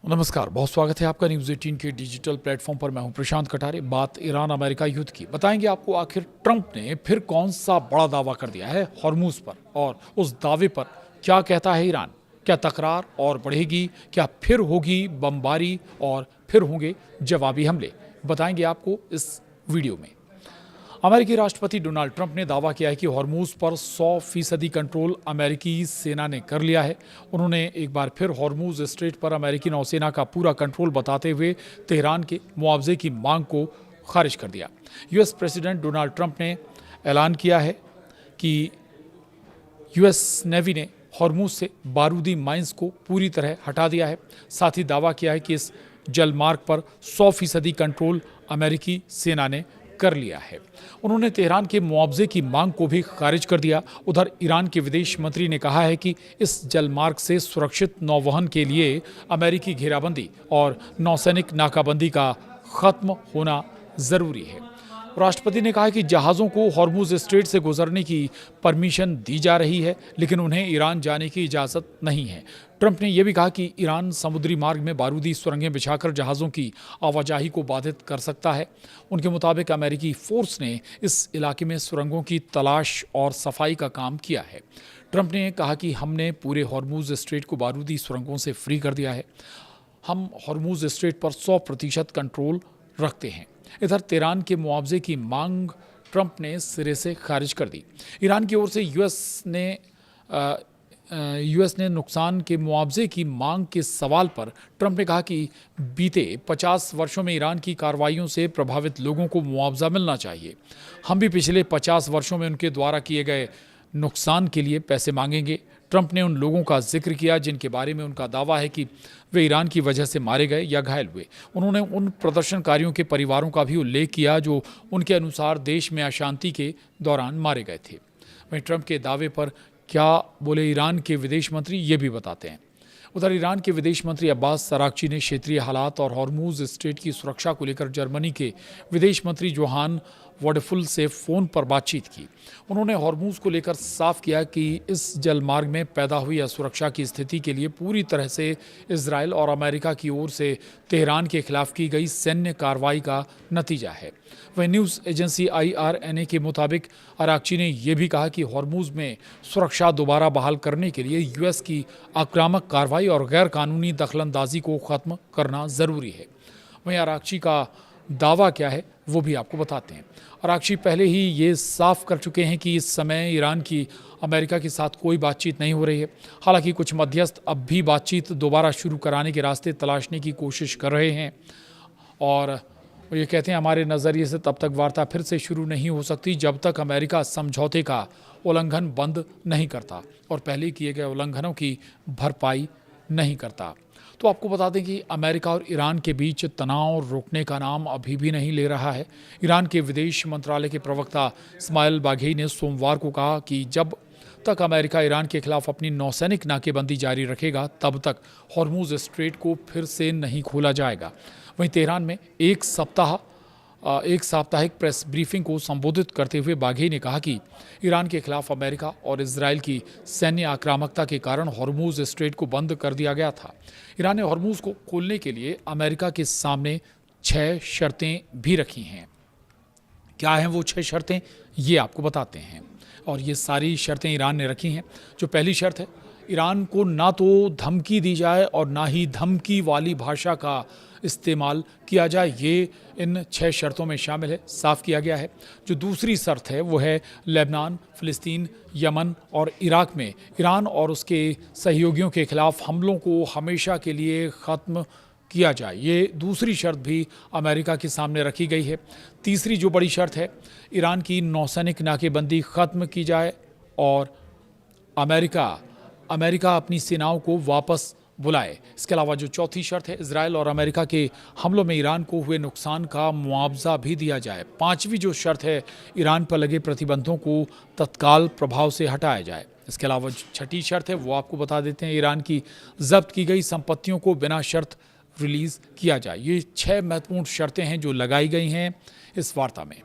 नमस्कार, बहुत स्वागत है आपका न्यूज़ 18 के डिजिटल प्लेटफॉर्म पर। मैं हूं प्रशांत कटारे। बात ईरान अमेरिका युद्ध की बताएंगे आपको। आखिर ट्रंप ने फिर कौन सा बड़ा दावा कर दिया है हॉर्मूज पर, और उस दावे पर क्या कहता है ईरान? क्या तकरार और बढ़ेगी? क्या फिर होगी बमबारी और फिर होंगे जवाबी हमले? बताएंगे आपको इस वीडियो में। अमेरिकी राष्ट्रपति डोनाल्ड ट्रंप ने दावा किया है कि हॉर्मूज पर 100% कंट्रोल अमेरिकी सेना ने कर लिया है। उन्होंने एक बार फिर हॉर्मूज स्ट्रेट पर अमेरिकी नौसेना का पूरा कंट्रोल बताते हुए तेहरान के मुआवजे की मांग को खारिज कर दिया। यूएस प्रेसिडेंट डोनाल्ड ट्रंप ने ऐलान किया है कि यूएस नेवी ने हॉर्मूज से बारूदी माइंस को पूरी तरह हटा दिया है। साथ ही दावा किया है कि इस जलमार्ग पर 100% कंट्रोल अमेरिकी सेना ने कर लिया है। उन्होंने तेहरान के मुआवजे की मांग को भी खारिज कर दिया। उधर ईरान के विदेश मंत्री ने कहा है कि इस जलमार्ग से सुरक्षित नौवहन के लिए अमेरिकी घेराबंदी और नौसैनिक नाकाबंदी का खत्म होना जरूरी है। राष्ट्रपति ने कहा कि जहाज़ों को हॉर्मूज स्ट्रेट से गुजरने की परमिशन दी जा रही है, लेकिन उन्हें ईरान जाने की इजाज़त नहीं है। ट्रंप ने यह भी कहा कि ईरान समुद्री मार्ग में बारूदी सुरंगें बिछाकर जहाज़ों की आवाजाही को बाधित कर सकता है। उनके मुताबिक अमेरिकी फोर्स ने इस इलाके में सुरंगों की तलाश और सफाई का काम किया है। ट्रंप ने कहा कि हमने पूरे हॉर्मूज स्ट्रेट को बारूदी सुरंगों से फ्री कर दिया है। हम हॉर्मूज स्ट्रेट पर 100% कंट्रोल रखते हैं। इधर तेहरान के मुआवजे की मांग ट्रंप ने सिरे से खारिज कर दी। ईरान की ओर से यूएस ने नुकसान के मुआवजे की मांग के सवाल पर ट्रंप ने कहा कि बीते 50 वर्षों में ईरान की कार्रवाइयों से प्रभावित लोगों को मुआवजा मिलना चाहिए। हम भी पिछले 50 वर्षों में उनके द्वारा किए गए नुकसान के लिए पैसे मांगेंगे। ट्रंप ने उन लोगों का जिक्र किया जिनके बारे में उनका दावा है कि वे ईरान की वजह से मारे गए या घायल हुए। उन्होंने उन प्रदर्शनकारियों के परिवारों का भी उल्लेख किया जो उनके अनुसार देश में अशांति के दौरान मारे गए थे। वहीं ट्रंप के दावे पर क्या बोले ईरान के विदेश मंत्री, ये भी बताते हैं। उधर ईरान के विदेश मंत्री अब्बास अरागची ने क्षेत्रीय हालात और हॉर्मूज स्ट्रेट की सुरक्षा को लेकर जर्मनी के विदेश मंत्री जोहान वॉडेफुल से फ़ोन पर बातचीत की। उन्होंने हॉर्मूज को लेकर साफ किया कि इस जलमार्ग में पैदा हुई असुरक्षा की स्थिति के लिए पूरी तरह से इजराइल और अमेरिका की ओर से तेहरान के खिलाफ की गई सैन्य कार्रवाई का नतीजा है। वहीं न्यूज़ एजेंसी IRNA के मुताबिक अरागची ने यह भी कहा कि हॉर्मूज में सुरक्षा दोबारा बहाल करने के लिए यूएस की आक्रामक कार्रवाई और गैर कानूनी दखलंदाजी को ख़त्म करना ज़रूरी है। वहीं अरागची का दावा क्या है वो भी आपको बताते हैं। अरागची पहले ही ये साफ कर चुके हैं कि इस समय ईरान की अमेरिका के साथ कोई बातचीत नहीं हो रही है। हालांकि कुछ मध्यस्थ अब भी बातचीत दोबारा शुरू कराने के रास्ते तलाशने की कोशिश कर रहे हैं, और ये कहते हैं हमारे नज़रिए से तब तक वार्ता फिर से शुरू नहीं हो सकती जब तक अमेरिका समझौते का उल्लंघन बंद नहीं करता और पहले किए गए उल्लंघनों की भरपाई नहीं करता। तो आपको बता दें कि अमेरिका और ईरान के बीच तनाव रुकने का नाम अभी भी नहीं ले रहा है। ईरान के विदेश मंत्रालय के प्रवक्ता इस्माइल बाघेई ने सोमवार को कहा कि जब तक अमेरिका ईरान के खिलाफ अपनी नौसैनिक नाकेबंदी जारी रखेगा तब तक हॉर्मूज स्ट्रेट को फिर से नहीं खोला जाएगा। वहीं तेहरान में एक साप्ताहिक प्रेस ब्रीफिंग को संबोधित करते हुए बाघेई ने कहा कि ईरान के खिलाफ अमेरिका और इजराइल की सैन्य आक्रामकता के कारण हॉर्मूज स्ट्रेट को बंद कर दिया गया था। ईरान ने हॉर्मूज को खोलने के लिए अमेरिका के सामने 6 शर्तें भी रखी हैं। क्या हैं वो 6 शर्तें, ये आपको बताते हैं। और ये सारी शर्तें ईरान ने रखी हैं। जो पहली शर्त है, ईरान को ना तो धमकी दी जाए और ना ही धमकी वाली भाषा का इस्तेमाल किया जाए। ये इन 6 शर्तों में शामिल है, साफ किया गया है। जो दूसरी शर्त है वो है लेबनान, फ़िलिस्तीन, यमन और इराक में ईरान और उसके सहयोगियों के खिलाफ हमलों को हमेशा के लिए ख़त्म किया जाए। ये दूसरी शर्त भी अमेरिका के सामने रखी गई है। तीसरी जो बड़ी शर्त है, ईरान की नौसैनिक नाकेबंदी ख़त्म की जाए और अमेरिका अपनी सेनाओं को वापस बुलाए। इसके अलावा जो चौथी शर्त है, इजराइल और अमेरिका के हमलों में ईरान को हुए नुकसान का मुआवजा भी दिया जाए। पांचवी जो शर्त है, ईरान पर लगे प्रतिबंधों को तत्काल प्रभाव से हटाया जाए। इसके अलावा छठी शर्त है वो आपको बता देते हैं, ईरान की जब्त की गई संपत्तियों को बिना शर्त रिलीज़ किया जाए। ये 6 महत्वपूर्ण शर्तें हैं जो लगाई गई हैं इस वार्ता में।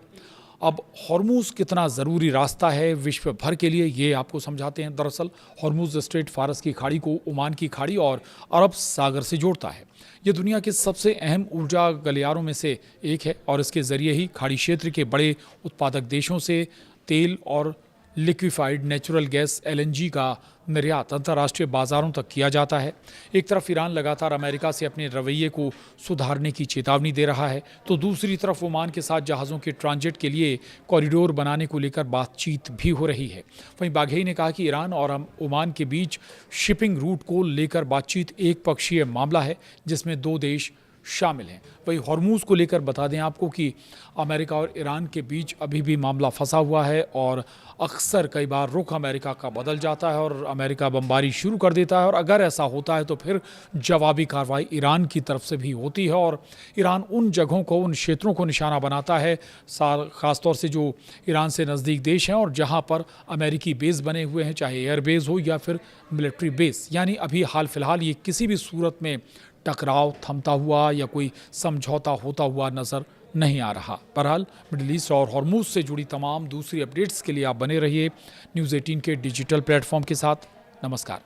अब हॉर्मूज़ कितना ज़रूरी रास्ता है विश्व भर के लिए, ये आपको समझाते हैं। दरअसल हॉर्मूज़ स्ट्रेट फारस की खाड़ी को ओमान की खाड़ी और अरब सागर से जोड़ता है। ये दुनिया के सबसे अहम ऊर्जा गलियारों में से एक है और इसके ज़रिए ही खाड़ी क्षेत्र के बड़े उत्पादक देशों से तेल और लिक्विफाइड नेचुरल गैस एलएनजी का निर्यात अंतर्राष्ट्रीय बाजारों तक किया जाता है। एक तरफ ईरान लगातार अमेरिका से अपने रवैये को सुधारने की चेतावनी दे रहा है, तो दूसरी तरफ ओमान के साथ जहाज़ों के ट्रांजिट के लिए कॉरिडोर बनाने को लेकर बातचीत भी हो रही है। वहीं बाघेई ने कहा कि ईरान और ओमान के बीच शिपिंग रूट को लेकर बातचीत एक पक्षीय मामला है जिसमें 2 देश शामिल हैं। वही हॉर्मूज़ को लेकर बता दें आपको कि अमेरिका और ईरान के बीच अभी भी मामला फंसा हुआ है और अक्सर कई बार रुख अमेरिका का बदल जाता है और अमेरिका बमबारी शुरू कर देता है, और अगर ऐसा होता है तो फिर जवाबी कार्रवाई ईरान की तरफ से भी होती है और ईरान उन जगहों को, उन क्षेत्रों को निशाना बनाता है, ख़ासतौर से जो ईरान से नज़दीक देश हैं और जहाँ पर अमेरिकी बेस बने हुए हैं, चाहे एयर बेस हो या फिर मिलिट्री बेस। यानी अभी हाल फिलहाल ये किसी भी सूरत में टकराव थमता हुआ या कोई समझौता होता हुआ नजर नहीं आ रहा। बहरहाल मिडिल ईस्ट और हॉर्मूज़ से जुड़ी तमाम दूसरी अपडेट्स के लिए आप बने रहिए न्यूज़ 18 के डिजिटल प्लेटफॉर्म के साथ। नमस्कार।